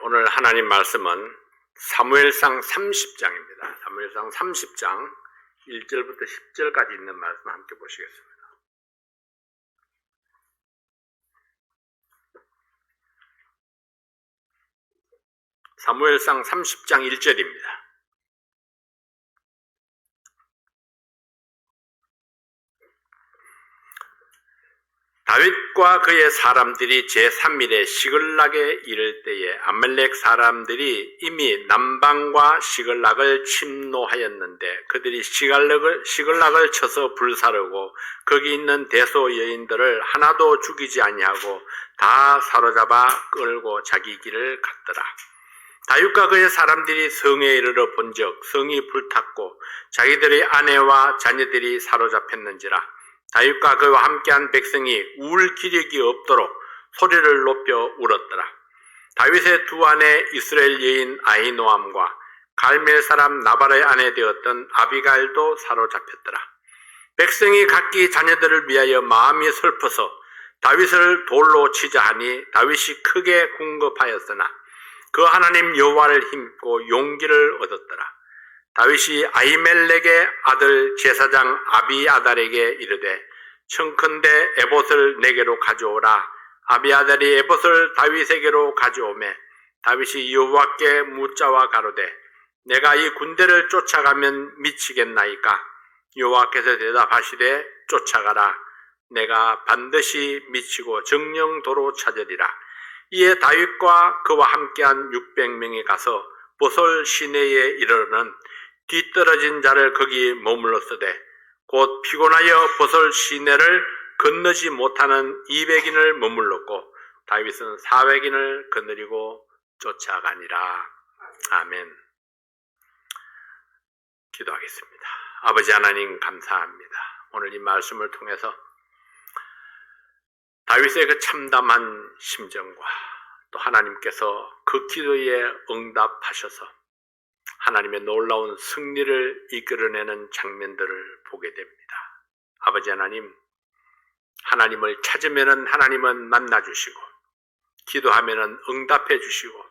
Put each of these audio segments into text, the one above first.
오늘 하나님 말씀은 사무엘상 30장입니다. 사무엘상 30장 1절부터 10절까지 있는 말씀 함께 보시겠습니다. 사무엘상 30장 1절입니다. 다윗과 그의 사람들이 제3일에 시글락에 이를 때에 아말렉 사람들이 이미 남방과 시글락을 침노하였는데 그들이 시글락을 쳐서 불사르고 거기 있는 대소 여인들을 하나도 죽이지 아니하고 다 사로잡아 끌고 자기 길을 갔더라. 다윗과 그의 사람들이 성에 이르러 본즉 성이 불탔고 자기들의 아내와 자녀들이 사로잡혔는지라. 다윗과 그와 함께한 백성이 울 기력이 없도록 소리를 높여 울었더라. 다윗의 두 아내 이스라엘 여인 아히노암과 갈멜 사람 나발의 아내 되었던 아비가일도 사로잡혔더라. 백성이 각기 자녀들을 위하여 마음이 슬퍼서 다윗을 돌로 치자 하니 다윗이 크게 궁급하였으나 그 하나님 여호와를 힘입고 용기를 얻었더라. 다윗이 아히멜렉의 아들 제사장 아비아달에게 이르되 청컨대 에봇을 내게로 가져오라. 아비아달이 에봇을 다윗에게로 가져오매 다윗이 여호와께 묻자와 가로되 내가 이 군대를 쫓아가면 미치겠나이까? 여호와께서 대답하시되 쫓아가라. 내가 반드시 미치고 정령도로 찾으리라. 이에 다윗과 그와 함께한 600명이 가서 보솔 시내에 이르러는 뒤떨어진 자를 거기 머물렀으되 곧 피곤하여 보솔 시내를 건너지 못하는 200인을 머물렀고 다윗은 400인을 거느리고 쫓아가니라. 아멘. 기도하겠습니다. 아버지 하나님 감사합니다. 오늘 이 말씀을 통해서 다윗의 그 참담한 심정과 또 하나님께서 그 기도에 응답하셔서 하나님의 놀라운 승리를 이끌어내는 장면들을 보게 됩니다. 아버지 하나님, 하나님을 찾으면은 하나님은 만나주시고 기도하면은 응답해 주시고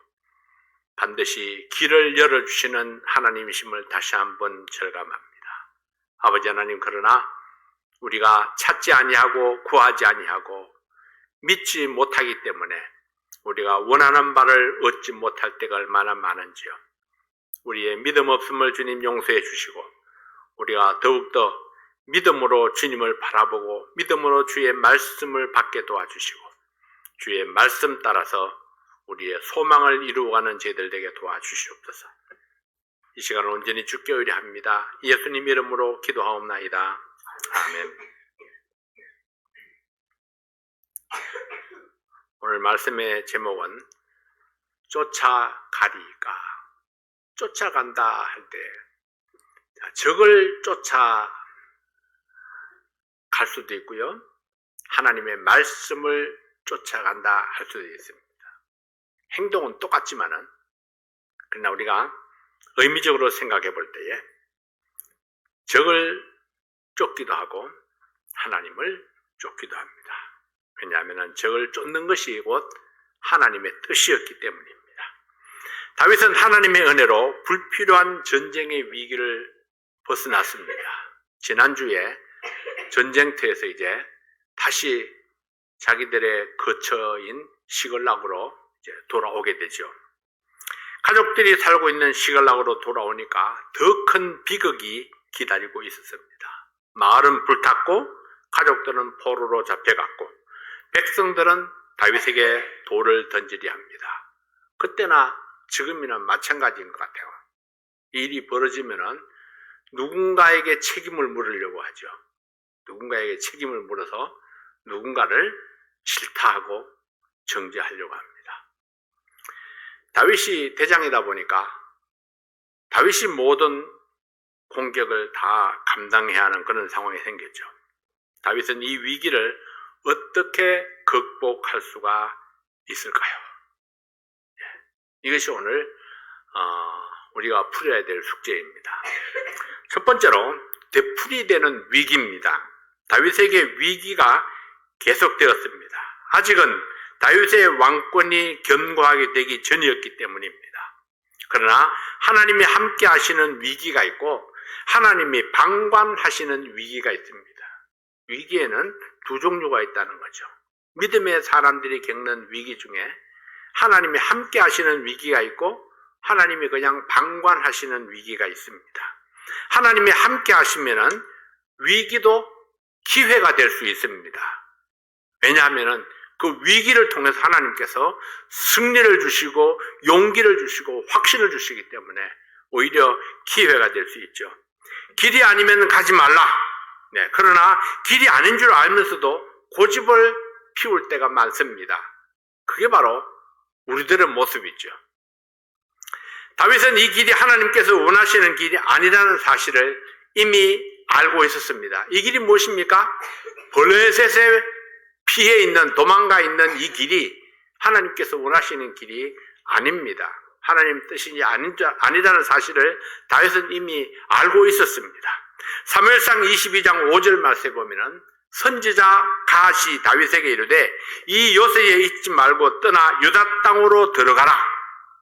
반드시 길을 열어주시는 하나님이심을 다시 한번 절감합니다. 아버지 하나님, 그러나 우리가 찾지 아니하고 구하지 아니하고 믿지 못하기 때문에 우리가 원하는 바를 얻지 못할 때가 얼마나 많은지요. 우리의 믿음 없음을 주님 용서해 주시고 우리가 더욱더 믿음으로 주님을 바라보고 믿음으로 주의 말씀을 받게 도와주시고 주의 말씀 따라서 우리의 소망을 이루어가는 저희들 되게 도와주시옵소서. 이 시간을 온전히 주께 의뢰합니다. 예수님 이름으로 기도하옵나이다. 아멘. 오늘 말씀의 제목은 쫓아가리까. 쫓아간다 할 때 적을 쫓아갈 수도 있고요. 하나님의 말씀을 쫓아간다 할 수도 있습니다. 행동은 똑같지만은 그러나 우리가 의미적으로 생각해 볼 때에 적을 쫓기도 하고 하나님을 쫓기도 합니다. 왜냐하면 적을 쫓는 것이 곧 하나님의 뜻이었기 때문입니다. 다윗은 하나님의 은혜로 불필요한 전쟁의 위기를 벗어났습니다. 지난주에 전쟁터에서 이제 다시 자기들의 거처인 시글락으로 이제 돌아오게 되죠. 가족들이 살고 있는 시글락으로 돌아오니까 더 큰 비극이 기다리고 있었습니다. 마을은 불탔고 가족들은 포로로 잡혀갔고 백성들은 다윗에게 돌을 던지려 합니다. 그때나 지금이나 마찬가지인 것 같아요. 일이 벌어지면은 누군가에게 책임을 물으려고 하죠. 누군가에게 책임을 물어서 누군가를 질타하고 정죄하려고 합니다. 다윗이 대장이다 보니까 다윗이 모든 공격을 다 감당해야 하는 그런 상황이 생겼죠. 다윗은 이 위기를 어떻게 극복할 수가 있을까요? 이것이 오늘 우리가 풀어야 될 숙제입니다. 첫 번째로 되풀이되는 위기입니다. 다윗에게 위기가 계속되었습니다. 아직은 다윗의 왕권이 견고하게 되기 전이었기 때문입니다. 그러나 하나님이 함께 하시는 위기가 있고 하나님이 방관하시는 위기가 있습니다. 위기에는 두 종류가 있다는 거죠. 믿음의 사람들이 겪는 위기 중에 하나님이 함께 하시는 위기가 있고 하나님이 그냥 방관하시는 위기가 있습니다. 하나님이 함께 하시면은 위기도 기회가 될 수 있습니다. 왜냐하면은 그 위기를 통해서 하나님께서 승리를 주시고 용기를 주시고 확신을 주시기 때문에 오히려 기회가 될 수 있죠. 길이 아니면 가지 말라. 네, 그러나 길이 아닌 줄 알면서도 고집을 피울 때가 많습니다. 그게 바로 우리들의 모습이죠. 다윗은 이 길이 하나님께서 원하시는 길이 아니라는 사실을 이미 알고 있었습니다. 이 길이 무엇입니까? 블레셋에 피해 있는, 도망가 있는 이 길이 하나님께서 원하시는 길이 아닙니다. 하나님 뜻이 아니라는 사실을 다윗은 이미 알고 있었습니다. 사무엘상 22장 5절 말씀에 보면은 선지자 갓이 다윗에게 이르되 이 요새에 있지 말고 떠나 유다 땅으로 들어가라.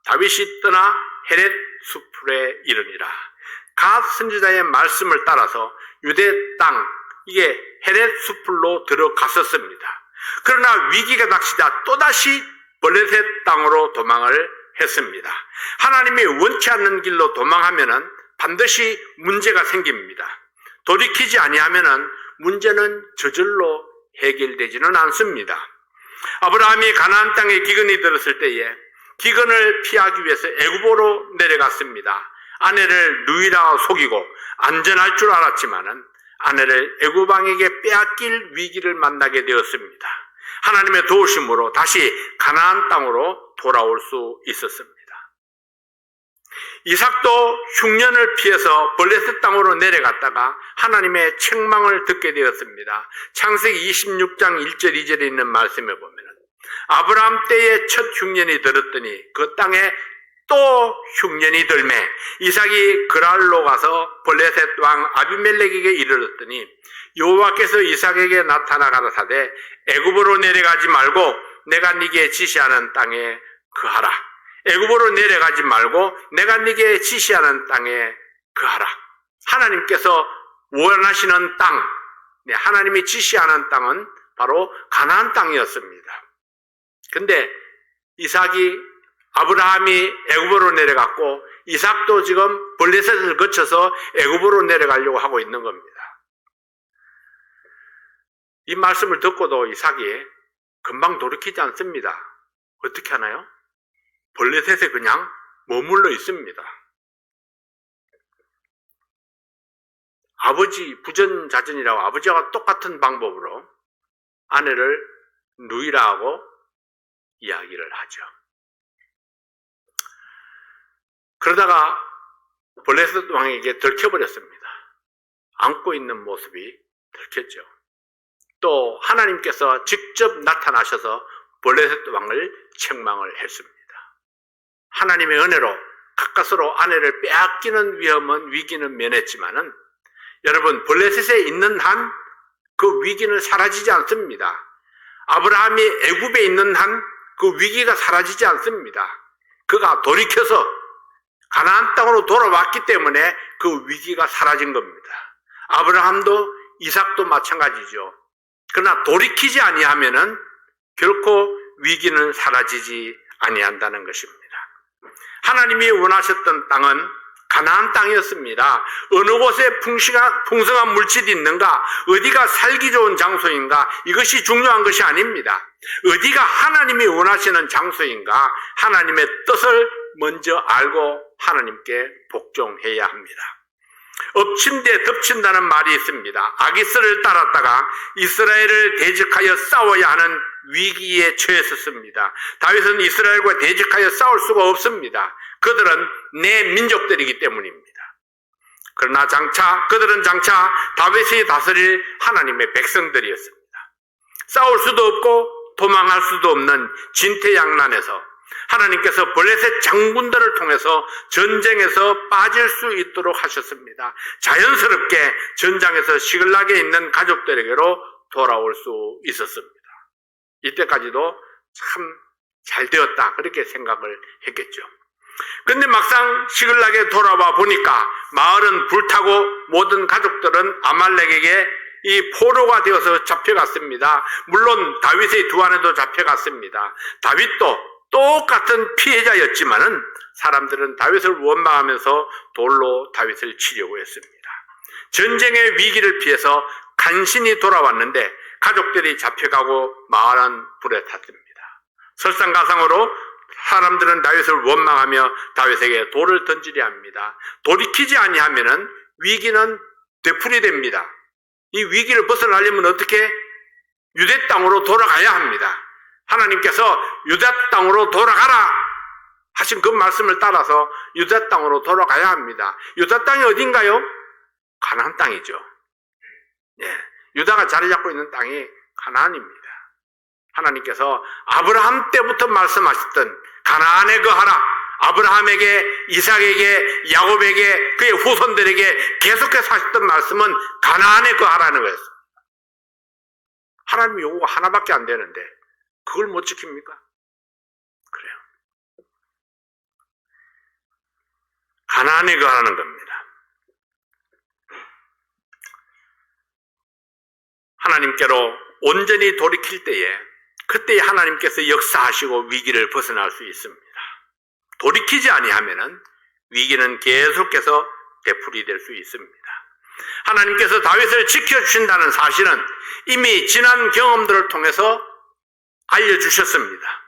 다윗이 떠나 헤렛 수풀에 이르니라. 갓 선지자의 말씀을 따라서 유대 땅, 이게 헤렛 수풀로 들어갔었습니다. 그러나 위기가 닥치자 또다시 블레셋 땅으로 도망을 했습니다. 하나님이 원치 않는 길로 도망하면은 반드시 문제가 생깁니다. 돌이키지 아니하면은 문제는 저절로 해결되지는 않습니다. 아브라함이 가나안 땅에 기근이 들었을 때에 기근을 피하기 위해서 애굽으로 내려갔습니다. 아내를 누이라 속이고 안전할 줄 알았지만은 아내를 애굽 왕에게 빼앗길 위기를 만나게 되었습니다. 하나님의 도우심으로 다시 가나안 땅으로 돌아올 수 있었습니다. 이삭도 흉년을 피해서 블레셋 땅으로 내려갔다가 하나님의 책망을 듣게 되었습니다. 창세기 26장 1절 2절에 있는 말씀에 보면 아브라함 때에 첫 흉년이 들었더니 그 땅에 또 흉년이 들매 이삭이 그랄로 가서 블레셋 왕 아비멜렉에게 이르렀더니 여호와께서 이삭에게 나타나 가라사대 애굽으로 내려가지 말고 내가 네게 지시하는 땅에 거하라. 애굽으로 내려가지 말고 내가 네게 지시하는 땅에 거하라. 하나님께서 원하시는 땅, 하나님이 지시하는 땅은 바로 가나안 땅이었습니다. 근데 이삭이 아브라함이 애굽으로 내려갔고 이삭도 지금 블레셋을 거쳐서 애굽으로 내려가려고 하고 있는 겁니다. 이 말씀을 듣고도 이삭이 금방 돌이키지 않습니다. 어떻게 하나요? 블레셋에 그냥 머물러 있습니다. 아버지 부전자전이라고 아버지와 똑같은 방법으로 아내를 누이라 하고 이야기를 하죠. 그러다가 블레셋 왕에게 들켜버렸습니다. 안고 있는 모습이 들켰죠. 또 하나님께서 직접 나타나셔서 블레셋 왕을 책망을 했습니다. 하나님의 은혜로 가까스로 아내를 빼앗기는 위기는 면했지만은 여러분 블레셋에 있는 한 그 위기는 사라지지 않습니다. 아브라함이 애굽에 있는 한 그 위기가 사라지지 않습니다. 그가 돌이켜서 가나안 땅으로 돌아왔기 때문에 그 위기가 사라진 겁니다. 아브라함도 이삭도 마찬가지죠. 그러나 돌이키지 아니하면은 결코 위기는 사라지지 아니한다는 것입니다. 하나님이 원하셨던 땅은 가나안 땅이었습니다. 어느 곳에 풍성한 물질이 있는가, 어디가 살기 좋은 장소인가, 이것이 중요한 것이 아닙니다. 어디가 하나님이 원하시는 장소인가, 하나님의 뜻을 먼저 알고 하나님께 복종해야 합니다. 엎친 데 덮친다는 말이 있습니다. 아기스를 따랐다가 이스라엘을 대적하여 싸워야 하는 위기에 처했었습니다. 다윗은 이스라엘과 대적하여 싸울 수가 없습니다. 그들은 내 민족들이기 때문입니다. 그러나 그들은 장차 다윗이 다스릴 하나님의 백성들이었습니다. 싸울 수도 없고 도망할 수도 없는 진퇴양난에서 하나님께서 블레셋 장군들을 통해서 전쟁에서 빠질 수 있도록 하셨습니다. 자연스럽게 전장에서 시글락에 있는 가족들에게로 돌아올 수 있었습니다. 이때까지도 참 잘 되었다 그렇게 생각을 했겠죠. 근데 막상 시글락에 돌아와 보니까 마을은 불타고 모든 가족들은 아말렉에게 이 포로가 되어서 잡혀갔습니다. 물론 다윗의 두 아내도 잡혀갔습니다. 다윗도 똑같은 피해자였지만은 사람들은 다윗을 원망하면서 돌로 다윗을 치려고 했습니다. 전쟁의 위기를 피해서 간신히 돌아왔는데 가족들이 잡혀가고 마을은 불에 탔습니다. 설상가상으로 사람들은 다윗을 원망하며 다윗에게 돌을 던지려 합니다. 돌이키지 아니하면은 위기는 되풀이됩니다. 이 위기를 벗어나려면 어떻게? 유대 땅으로 돌아가야 합니다. 하나님께서 유다 땅으로 돌아가라 하신 그 말씀을 따라서 유다 땅으로 돌아가야 합니다. 유다 땅이 어딘가요? 가나안 땅이죠. 예, 유다가 자리 잡고 있는 땅이 가나안입니다. 하나님께서 아브라함 때부터 말씀하셨던 가나안에 거하라, 아브라함에게, 이삭에게, 야곱에게, 그의 후손들에게 계속해서 하셨던 말씀은 가나안에 거하라는 거였습니다. 하나님 요구가 하나밖에 안 되는데 그걸 못 지킵니까? 그래요. 가나안에 거하라는 겁니다. 하나님께로 온전히 돌이킬 때에 그때 하나님께서 역사하시고 위기를 벗어날 수 있습니다. 돌이키지 아니하면은 위기는 계속해서 되풀이될 수 있습니다. 하나님께서 다윗을 지켜주신다는 사실은 이미 지난 경험들을 통해서 알려주셨습니다.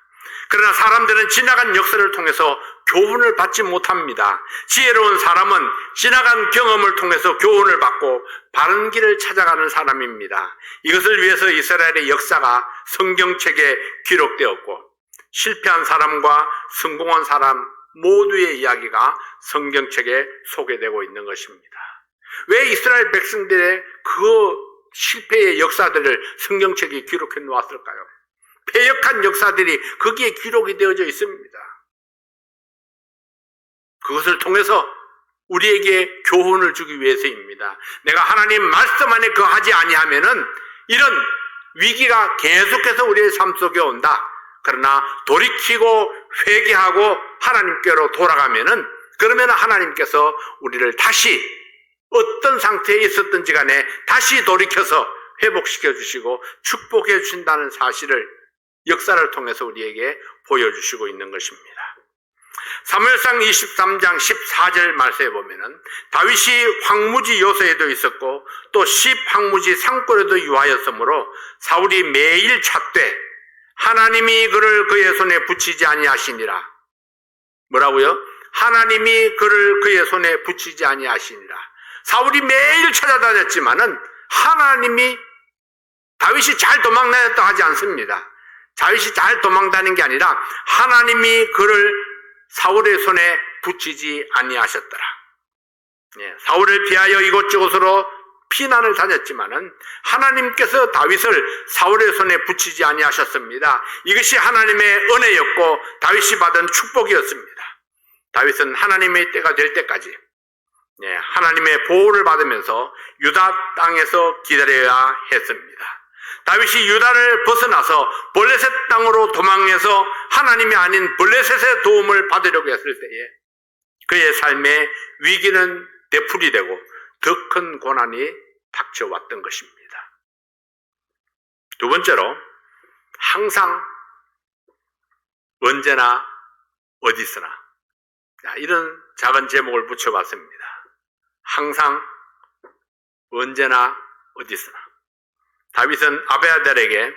그러나 사람들은 지나간 역사를 통해서 교훈을 받지 못합니다. 지혜로운 사람은 지나간 경험을 통해서 교훈을 받고 바른 길을 찾아가는 사람입니다. 이것을 위해서 이스라엘의 역사가 성경책에 기록되었고 실패한 사람과 성공한 사람 모두의 이야기가 성경책에 소개되고 있는 것입니다. 왜 이스라엘 백성들의 그 실패의 역사들을 성경책에 기록해 놓았을까요? 패역한 역사들이 거기에 기록이 되어져 있습니다. 그것을 통해서 우리에게 교훈을 주기 위해서입니다. 내가 하나님 말씀 안에 거하지 아니하면은 이런 위기가 계속해서 우리의 삶 속에 온다. 그러나 돌이키고 회개하고 하나님께로 돌아가면은 그러면 하나님께서 우리를 다시 어떤 상태에 있었든지 간에 다시 돌이켜서 회복시켜 주시고 축복해 주신다는 사실을 역사를 통해서 우리에게 보여주시고 있는 것입니다. 사무엘상 23장 14절 말씀에 보면은 다윗이 황무지 요새에도 있었고 또 십 황무지 산골에도 유하였으므로 사울이 매일 찾되 하나님이 그를 그의 손에 붙이지 아니하시니라. 뭐라고요? 하나님이 그를 그의 손에 붙이지 아니하시니라. 사울이 매일 찾아다녔지만은 하나님이 다윗이 잘 도망다녔다고 하지 않습니다. 다윗이 잘 도망다닌 게 아니라 하나님이 그를 사울의 손에 붙이지 아니하셨더라. 예, 사울을 피하여 이곳저곳으로 피난을 다녔지만은 하나님께서 다윗을 사울의 손에 붙이지 아니하셨습니다. 이것이 하나님의 은혜였고 다윗이 받은 축복이었습니다. 다윗은 하나님의 때가 될 때까지 하나님의 보호를 받으면서 유다 땅에서 기다려야 했습니다. 다윗이 유다를 벗어나서 블레셋 땅으로 도망해서 하나님이 아닌 블레셋의 도움을 받으려고 했을 때에 그의 삶의 위기는 되풀이되고 더 큰 고난이 닥쳐왔던 것입니다. 두 번째로 항상 언제나 어디서나 이런 작은 제목을 붙여봤습니다. 항상 언제나 어디서나. 다윗은 아비아달에게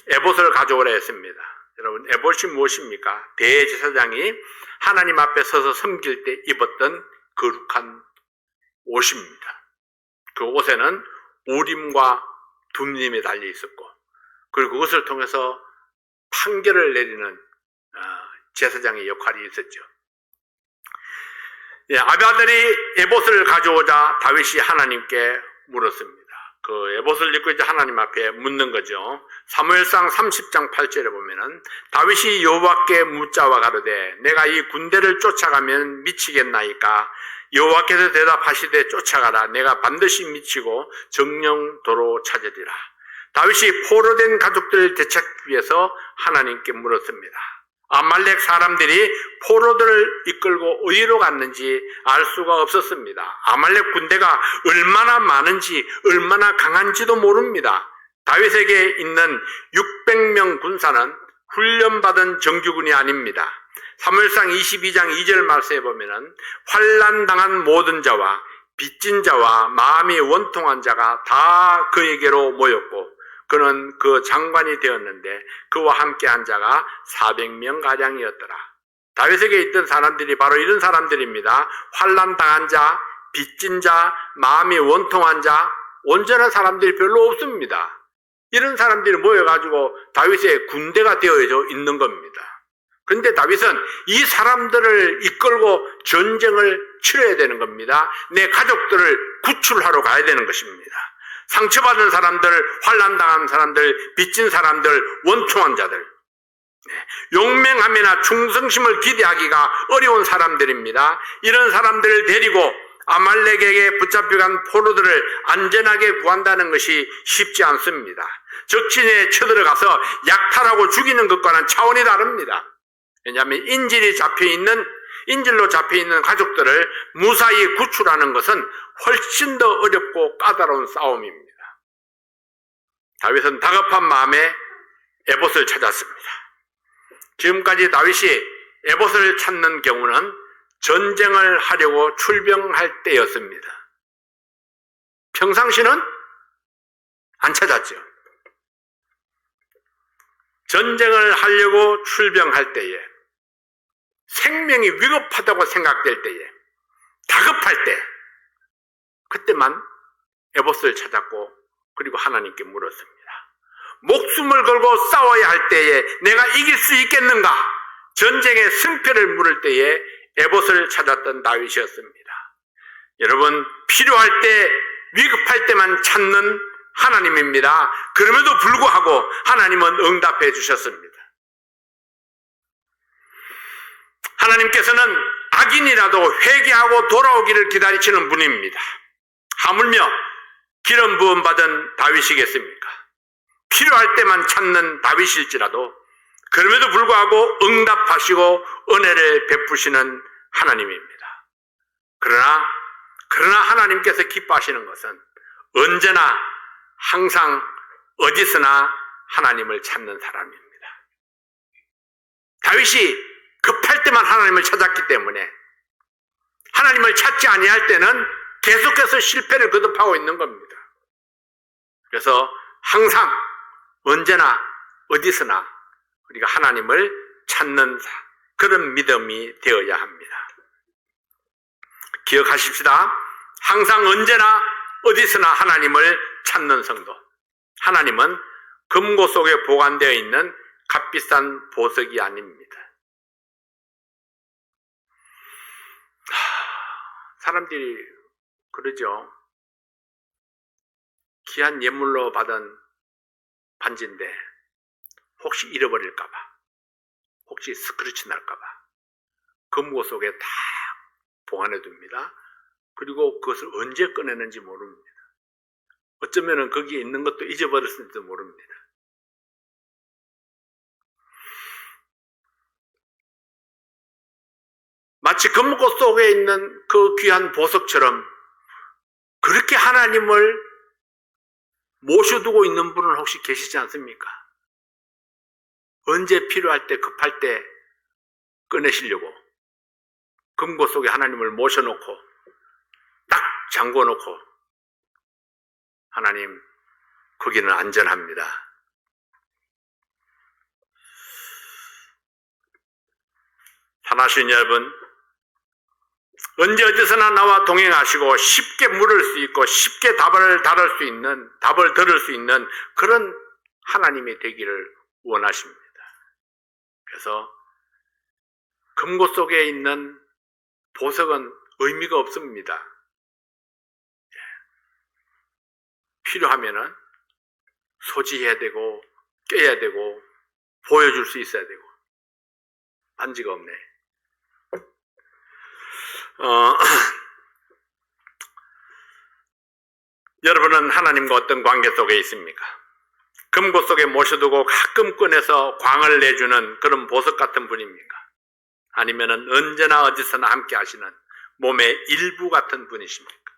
에봇을 가져오라 했습니다. 여러분, 에봇이 무엇입니까? 대제사장이 하나님 앞에 서서 섬길 때 입었던 거룩한 옷입니다. 그 옷에는 우림과 둠림이 달려 있었고, 그리고 그것을 통해서 판결을 내리는 제사장의 역할이 있었죠. 아비아달이 에봇을 가져오자 다윗이 하나님께 물었습니다. 그 에봇을 입고 이제 하나님 앞에 묻는 거죠. 사무엘상 30장 8절에 보면은 다윗이 여호와께 묻자와 가로되 내가 이 군대를 쫓아가면 미치겠나이까? 여호와께서 대답하시되 쫓아가라. 내가 반드시 미치고 정령도로 찾으리라. 다윗이 포로된 가족들을 되찾기 위해서 하나님께 물었습니다. 아말렉 사람들이 포로들을 이끌고 어디로 갔는지 알 수가 없었습니다. 아말렉 군대가 얼마나 많은지 얼마나 강한지도 모릅니다. 다윗에게 있는 600명 군사는 훈련받은 정규군이 아닙니다. 사무엘상 22장 2절 말씀에 보면은 환난당한 모든 자와 빚진 자와 마음이 원통한 자가 다 그에게로 모였고 그는 그 장관이 되었는데 그와 함께한 자가 400명 가량이었더라. 다윗에게 있던 사람들이 바로 이런 사람들입니다. 환난당한 자, 빚진 자, 마음이 원통한 자, 온전한 사람들이 별로 없습니다. 이런 사람들이 모여가지고 다윗의 군대가 되어져 있는 겁니다. 그런데 다윗은 이 사람들을 이끌고 전쟁을 치러야 되는 겁니다. 내 가족들을 구출하러 가야 되는 것입니다. 상처받은 사람들, 환난당한 사람들, 빚진 사람들, 원통한 자들, 용맹함이나 충성심을 기대하기가 어려운 사람들입니다. 이런 사람들을 데리고 아말렉에게 붙잡혀간 포로들을 안전하게 구한다는 것이 쉽지 않습니다. 적진에 쳐들어가서 약탈하고 죽이는 것과는 차원이 다릅니다. 왜냐하면 인질로 잡혀있는 가족들을 무사히 구출하는 것은 훨씬 더 어렵고 까다로운 싸움입니다. 다윗은 다급한 마음에 에봇을 찾았습니다. 지금까지 다윗이 에봇을 찾는 경우는 전쟁을 하려고 출병할 때였습니다. 평상시는 안 찾았죠. 전쟁을 하려고 출병할 때에, 생명이 위급하다고 생각될 때에, 다급할 때, 그때만 에봇을 찾았고 그리고 하나님께 물었습니다. 목숨을 걸고 싸워야 할 때에 내가 이길 수 있겠는가? 전쟁의 승패를 물을 때에 에봇을 찾았던 다윗이었습니다. 여러분, 필요할 때, 위급할 때만 찾는 하나님입니다. 그럼에도 불구하고 하나님은 응답해 주셨습니다. 하나님께서는 악인이라도 회개하고 돌아오기를 기다리시는 분입니다. 하물며 기름 부음 받은 다윗이겠습니까? 필요할 때만 찾는 다윗일지라도 그럼에도 불구하고 응답하시고 은혜를 베푸시는 하나님입니다. 그러나 하나님께서 기뻐하시는 것은 언제나 항상 어디서나 하나님을 찾는 사람입니다. 다윗이 급할 때만 하나님을 찾았기 때문에 하나님을 찾지 아니할 때는 계속해서 실패를 거듭하고 있는 겁니다. 그래서 항상 언제나 어디서나 우리가 하나님을 찾는 그런 믿음이 되어야 합니다. 기억하십시다. 항상 언제나 어디서나 하나님을 찾는 성도. 하나님은 금고 속에 보관되어 있는 값비싼 보석이 아닙니다. 사람들이 그러죠. 귀한 예물로 받은 반지인데 혹시 잃어버릴까봐, 혹시 스크래치 날까봐 금고 속에 다 보관해 둡니다. 그리고 그것을 언제 꺼내는지 모릅니다. 어쩌면 거기에 있는 것도 잊어버렸을지도 모릅니다. 마치 금고 속에 있는 그 귀한 보석처럼 그렇게 하나님을 모셔두고 있는 분은 혹시 계시지 않습니까? 언제 필요할 때, 급할 때 꺼내시려고 금고 속에 하나님을 모셔놓고 딱 잠궈놓고, 하나님 거기는 안전합니다. 사랑하시는 여러분, 언제 어디서나 나와 동행하시고 쉽게 물을 수 있고 쉽게 답을 들을 수 있는 그런 하나님이 되기를 원하십니다. 그래서 금고 속에 있는 보석은 의미가 없습니다. 필요하면은 소지해야 되고 깨야 되고 보여줄 수 있어야 되고, 반지가 없네. 여러분은 하나님과 어떤 관계 속에 있습니까? 금고 속에 모셔두고 가끔 꺼내서 광을 내주는 그런 보석 같은 분입니까? 아니면은 언제나 어디서나 함께 하시는 몸의 일부 같은 분이십니까?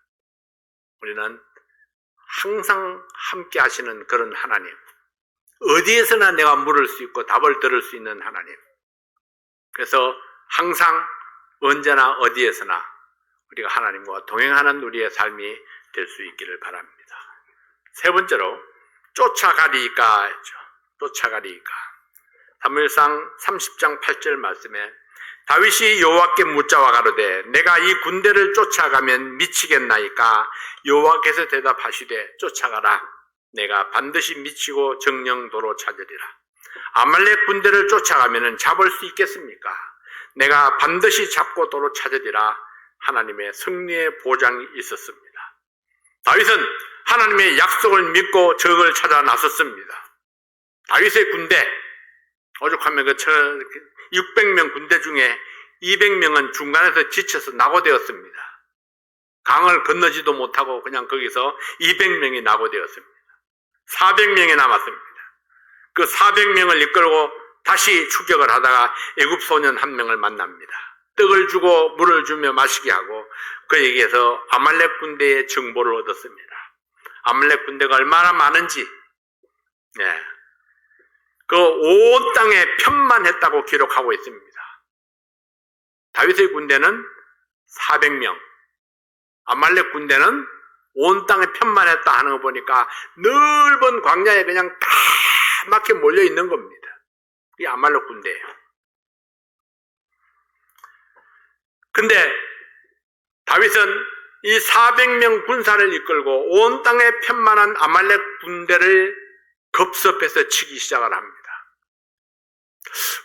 우리는 항상 함께 하시는 그런 하나님, 어디에서나 내가 물을 수 있고 답을 들을 수 있는 하나님. 그래서 항상 언제나 어디에서나 우리가 하나님과 동행하는 우리의 삶이 될 수 있기를 바랍니다. 세 번째로 쫓아가리까 했죠. 쫓아가리까. 사무엘상 30장 8절 말씀에 다윗이 여호와께 묻자와 가로되 내가 이 군대를 쫓아가면 미치겠나이까? 여호와께서 대답하시되 쫓아가라. 내가 반드시 미치고 정령도로 찾으리라. 아말렉 군대를 쫓아가면 잡을 수 있겠습니까? 내가 반드시 잡고 도로 찾으리라. 하나님의 승리의 보장이 있었습니다. 다윗은 하나님의 약속을 믿고 적을 찾아 나섰습니다. 다윗의 군대, 오죽하면 600명 군대 중에 200명은 중간에서 지쳐서 낙오되었습니다. 강을 건너지도 못하고 그냥 거기서 200명이 낙오되었습니다. 400명이 남았습니다. 그 400명을 이끌고 다시 추격을 하다가 애굽 소년 한 명을 만납니다. 떡을 주고 물을 주며 마시게 하고 그에게서 아말렉 군대의 정보를 얻었습니다. 아말렉 군대가 얼마나 많은지, 그 온 땅에 편만했다고 기록하고 있습니다. 다윗의 군대는 400명, 아말렉 군대는 온 땅에 편만했다 하는 거 보니까 넓은 광야에 그냥 까맣게 몰려 있는 겁니다. 이게 아말렉 군대예요. 근데 다윗은 이 400명 군사를 이끌고 온 땅에 편만한 아말렉 군대를 급섭해서 치기 시작을 합니다.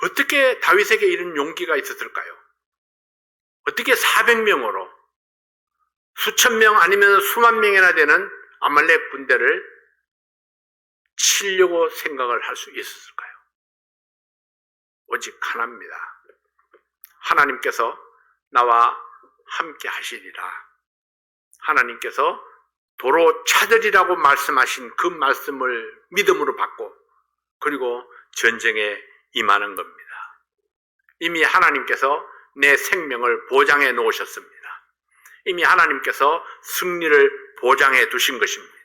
어떻게 다윗에게 이런 용기가 있었을까요? 어떻게 400명으로 수천 명 아니면 수만 명이나 되는 아말렉 군대를 치려고 생각을 할 수 있었을까요? 오직 하나입니다. 하나님께서 나와 함께 하시리라. 하나님께서 도로 찾으리라고 말씀하신 그 말씀을 믿음으로 받고 그리고 전쟁에 임하는 겁니다. 이미 하나님께서 내 생명을 보장해 놓으셨습니다. 이미 하나님께서 승리를 보장해 두신 것입니다.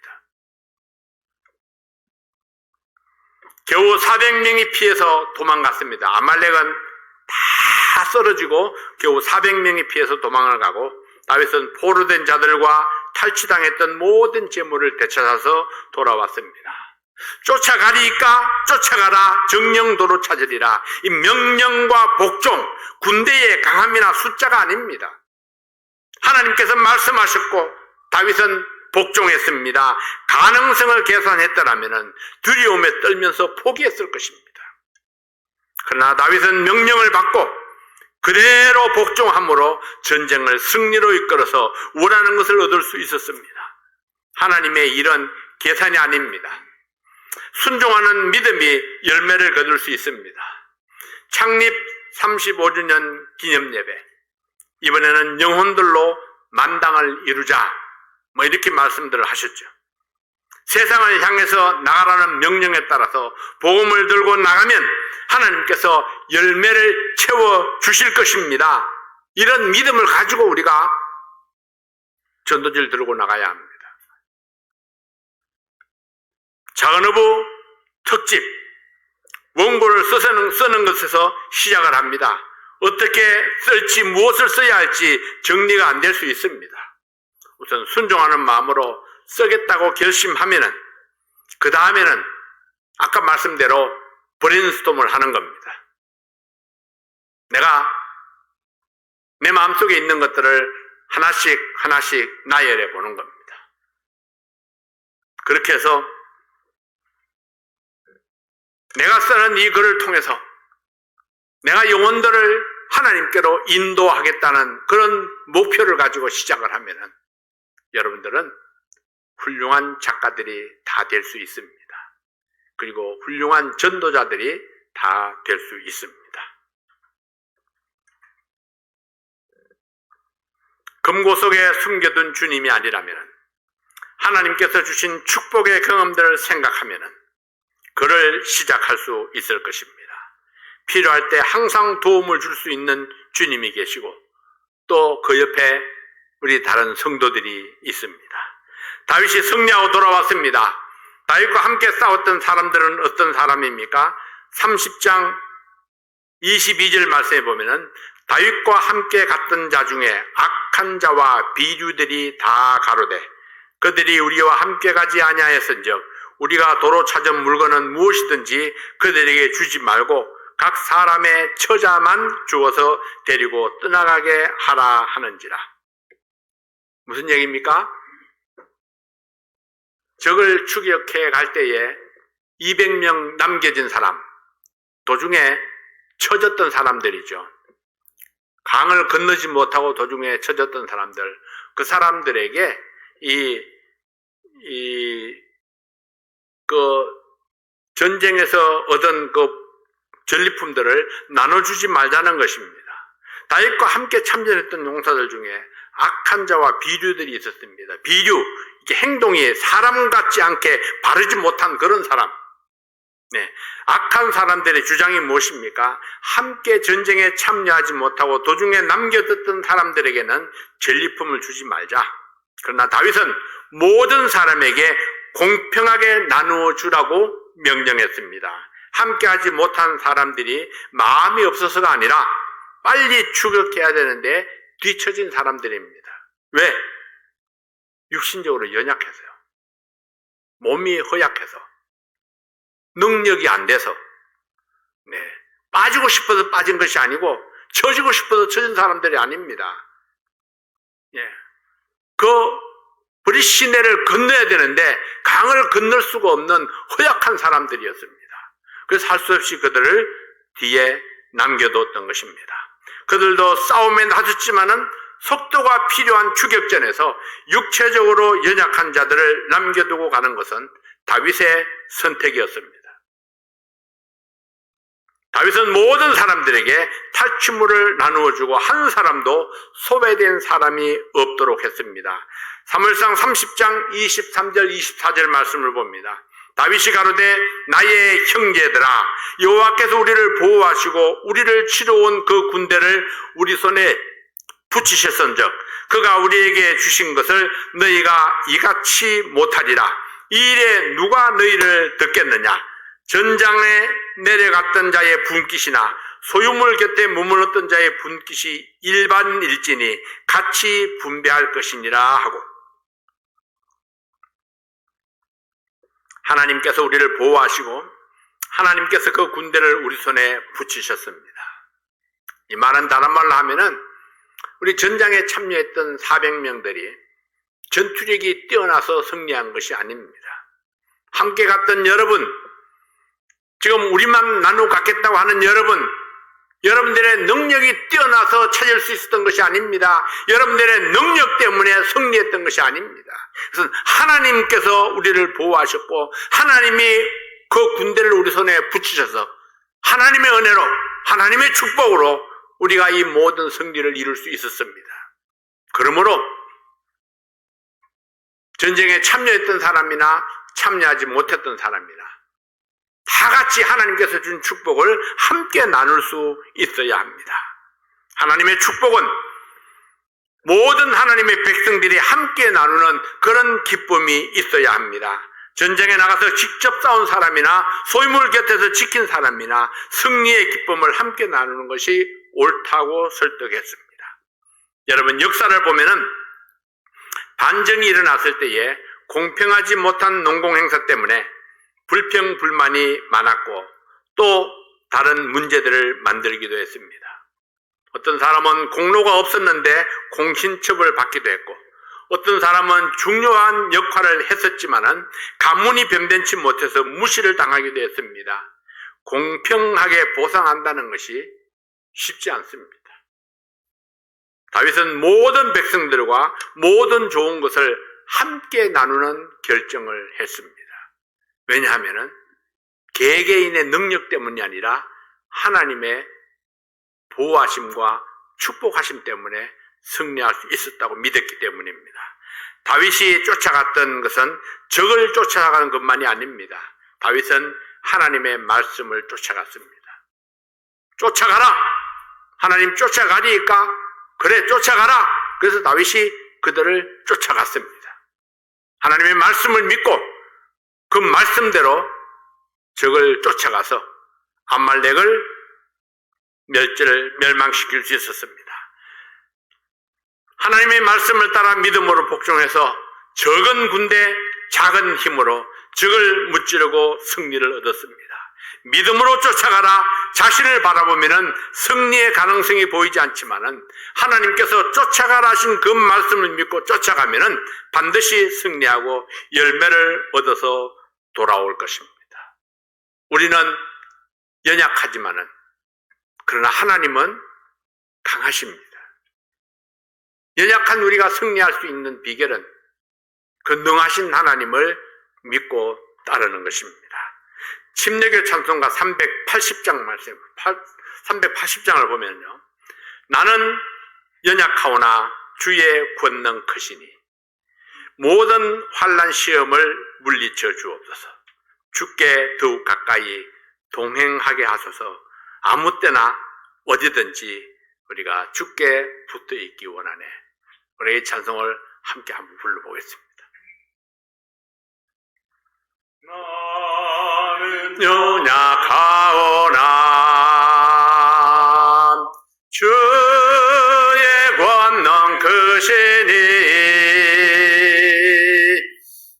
겨우 400명이 피해서 도망갔습니다. 아말렉은 다 쓰러지고 겨우 400명이 피해서 도망을 가고 다윗은 포로된 자들과 탈취당했던 모든 재물을 되찾아서 돌아왔습니다. 쫓아가리까? 쫓아가라. 정령도로 찾으리라. 이 명령과 복종, 군대의 강함이나 숫자가 아닙니다. 하나님께서 말씀하셨고 다윗은 복종했습니다. 가능성을 계산했더라면 두려움에 떨면서 포기했을 것입니다. 그러나 다윗은 명령을 받고 그대로 복종함으로 전쟁을 승리로 이끌어서 원하는 것을 얻을 수 있었습니다. 하나님의 일은 계산이 아닙니다. 순종하는 믿음이 열매를 거둘 수 있습니다. 창립 35주년 기념예배, 이번에는 영혼들로 만당을 이루자, 이렇게 말씀들을 하셨죠. 세상을 향해서 나가라는 명령에 따라서 복음을 들고 나가면 하나님께서 열매를 채워 주실 것입니다. 이런 믿음을 가지고 우리가 전도지를 들고 나가야 합니다. 작은어부 특집 원고를 쓰는 것에서 시작을 합니다. 어떻게 쓸지 무엇을 써야 할지 정리가 안 될 수 있습니다. 우선 순종하는 마음으로 쓰겠다고 결심하면은 그 다음에는 아까 말씀대로 브레인스톰을 하는 겁니다. 내가 내 마음속에 있는 것들을 하나씩 하나씩 나열해 보는 겁니다. 그렇게 해서 내가 쓰는 이 글을 통해서 내가 영혼들을 하나님께로 인도하겠다는 그런 목표를 가지고 시작을 하면은 여러분들은 훌륭한 작가들이 다 될 수 있습니다. 그리고 훌륭한 전도자들이 다 될 수 있습니다. 금고 속에 숨겨둔 주님이 아니라면 하나님께서 주신 축복의 경험들을 생각하면 그를 시작할 수 있을 것입니다. 필요할 때 항상 도움을 줄 수 있는 주님이 계시고 또 그 옆에 우리 다른 성도들이 있습니다. 다윗이 승리하고 돌아왔습니다. 다윗과 함께 싸웠던 사람들은 어떤 사람입니까? 30장 22절 말씀에 보면은 다윗과 함께 갔던 자 중에 악한 자와 비류들이 다 가로되 그들이 우리와 함께 가지 아니하였은즉 우리가 도로 찾은 물건은 무엇이든지 그들에게 주지 말고 각 사람의 처자만 주어서 데리고 떠나가게 하라 하는지라. 무슨 얘기입니까? 적을 추격해 갈 때에 200명 남겨진 사람, 도중에 처졌던 사람들이죠. 강을 건너지 못하고 도중에 처졌던 사람들, 그 사람들에게 전쟁에서 얻은 전리품들을 나눠주지 말자는 것입니다. 다윗과 함께 참전했던 용사들 중에 악한 자와 비류들이 있었습니다. 비류, 이게 행동이 사람 같지 않게 바르지 못한 그런 사람. 네, 악한 사람들의 주장이 무엇입니까? 함께 전쟁에 참여하지 못하고 도중에 남겨뒀던 사람들에게는 전리품을 주지 말자. 그러나 다윗은 모든 사람에게 공평하게 나누어 주라고 명령했습니다. 함께하지 못한 사람들이 마음이 없어서가 아니라 빨리 추격해야 되는데 뒤처진 사람들입니다. 왜? 육신적으로 연약해서요. 몸이 허약해서. 능력이 안 돼서. 네. 빠지고 싶어서 빠진 것이 아니고 처지고 싶어서 처진 사람들이 아닙니다. 예. 우리 시내를 건너야 되는데 강을 건널 수가 없는 허약한 사람들이었습니다. 그래서 할 수 없이 그들을 뒤에 남겨뒀던 것입니다. 그들도 싸움에 나섰지만은 속도가 필요한 추격전에서 육체적으로 연약한 자들을 남겨두고 가는 것은 다윗의 선택이었습니다. 다윗은 모든 사람들에게 탈취물을 나누어주고 한 사람도 소외된 사람이 없도록 했습니다. 사무엘상 30장 23절 24절 말씀을 봅니다. 다윗이 가로되 나의 형제들아 여호와께서 우리를 보호하시고 우리를 치러 온 그 군대를 우리 손에 붙이셨은즉 그가 우리에게 주신 것을 너희가 이같이 못하리라. 이 일에 누가 너희를 듣겠느냐? 전장에 내려갔던 자의 분깃이나 소유물 곁에 머물렀던 자의 분깃이 일반일지니 같이 분배할 것이니라 하고, 하나님께서 우리를 보호하시고 하나님께서 그 군대를 우리 손에 붙이셨습니다. 이 말은 다른 말로 하면은 우리 전장에 참여했던 400명들이 전투력이 뛰어나서 승리한 것이 아닙니다. 함께 갔던 여러분, 지금 우리만 나누어 갔겠다고 하는 여러분들의 능력이 뛰어나서 찾을 수 있었던 것이 아닙니다. 여러분들의 능력 때문에 승리했던 것이 아닙니다. 그래서 하나님께서 우리를 보호하셨고 하나님이 그 군대를 우리 손에 붙이셔서 하나님의 은혜로, 하나님의 축복으로 우리가 이 모든 승리를 이룰 수 있었습니다. 그러므로 전쟁에 참여했던 사람이나 참여하지 못했던 사람이나 다 같이 하나님께서 준 축복을 함께 나눌 수 있어야 합니다. 하나님의 축복은 모든 하나님의 백성들이 함께 나누는 그런 기쁨이 있어야 합니다. 전쟁에 나가서 직접 싸운 사람이나 소유물 곁에서 지킨 사람이나 승리의 기쁨을 함께 나누는 것이 옳다고 설득했습니다. 여러분, 역사를 보면은 반정이 일어났을 때에 공평하지 못한 농공행사 때문에 불평, 불만이 많았고 또 다른 문제들을 만들기도 했습니다. 어떤 사람은 공로가 없었는데 공신처벌을 받기도 했고, 어떤 사람은 중요한 역할을 했었지만은 가문이 변변치 못해서 무시를 당하기도 했습니다. 공평하게 보상한다는 것이 쉽지 않습니다. 다윗은 모든 백성들과 모든 좋은 것을 함께 나누는 결정을 했습니다. 왜냐하면 개개인의 능력 때문이 아니라 하나님의 보호하심과 축복하심 때문에 승리할 수 있었다고 믿었기 때문입니다. 다윗이 쫓아갔던 것은 적을 쫓아가는 것만이 아닙니다. 다윗은 하나님의 말씀을 쫓아갔습니다. 쫓아가라! 하나님 쫓아가리까? 그래, 쫓아가라! 그래서 다윗이 그들을 쫓아갔습니다. 하나님의 말씀을 믿고 그 말씀대로 적을 쫓아가서 암말렉을 멸망시킬 수 있었습니다. 하나님의 말씀을 따라 믿음으로 복종해서 적은 군대, 작은 힘으로 적을 무찌르고 승리를 얻었습니다. 믿음으로 쫓아가라. 자신을 바라보면은 승리의 가능성이 보이지 않지만은 하나님께서 쫓아가라 하신 그 말씀을 믿고 쫓아가면은 반드시 승리하고 열매를 얻어서 돌아올 것입니다. 우리는 연약하지만은 그러나 하나님은 강하십니다. 연약한 우리가 승리할 수 있는 비결은 그 능하신 하나님을 믿고 따르는 것입니다. 침례교 찬송가 380장 말씀, 380장을 보면요. 나는 연약하오나 주의 권능 크시니 모든 환난 시험을 물리쳐 주옵소서. 주께 더욱 가까이 동행하게 하소서. 아무 때나 어디든지 우리가 주께 붙어 있기 원하네. 우리 이 찬송을 함께 한번 불러보겠습니다. 나는 연약하오나 주의 권능 크시니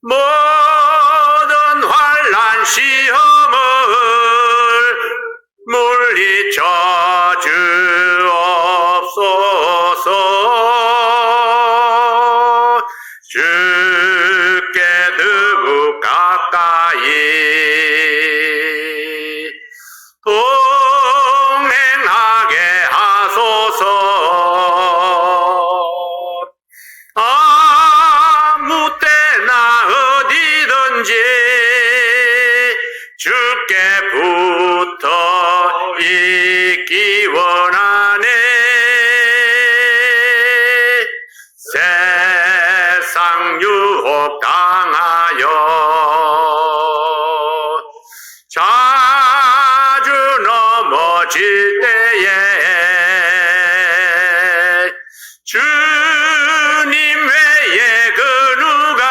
모든 환난 시험을 물리쳐 주옵소서. 주께 더욱 가까이 동행하게 하소서. 아무 때나 어디든지 주께 붙어 있기 원하네. 세상 유혹 당하여 자주 넘어질 때에 주님 외에 그 누가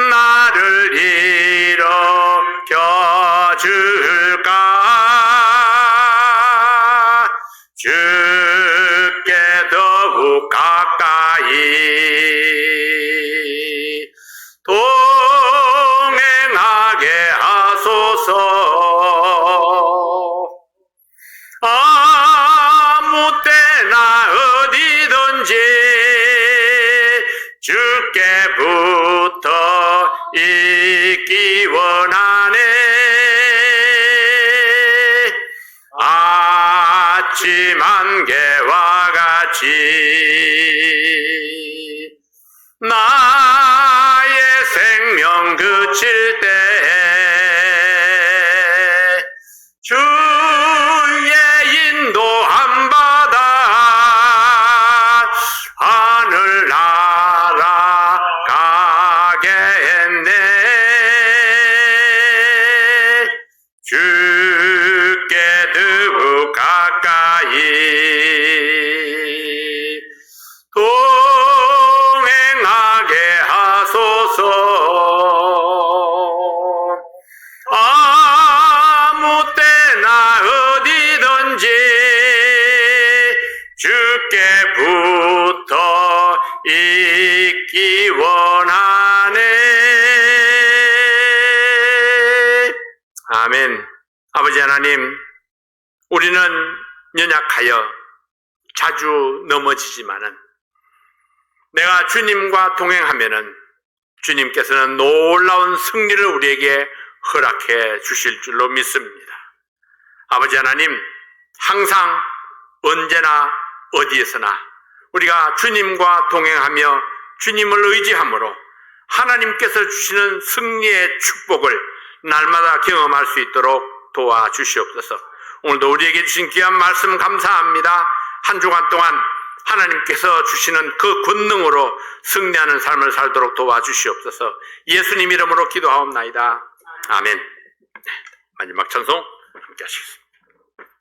나를 일으켜 줄까? 주께 더욱 가까이 동행하게 하소서. 아무 때나 어디든지 주께 붙어 있기 원하네. 아침 안개와 같이 나의 생명 그칠 때 주의 인도함 받아 하늘 날아가게 했네. 주께 더욱 가까이 동행하게 하소서. 아무 때나 어디든지 주께 붙어 있기 원하네. 아멘. 아버지 하나님, 우리는 연약하여 자주 넘어지지만은 내가 주님과 동행하면은 주님께서는 놀라운 승리를 우리에게 허락해 주실 줄로 믿습니다. 아버지 하나님, 항상 언제나 어디에서나 우리가 주님과 동행하며 주님을 의지함으로 하나님께서 주시는 승리의 축복을 날마다 경험할 수 있도록 도와주시옵소서. 오늘도 우리에게 주신 귀한 말씀 감사합니다. 한 주간 동안 하나님께서 주시는 그 권능으로 승리하는 삶을 살도록 도와주시옵소서. 예수님 이름으로 기도하옵나이다. 아멘. 네, 마지막 찬송 함께 하시겠습니다.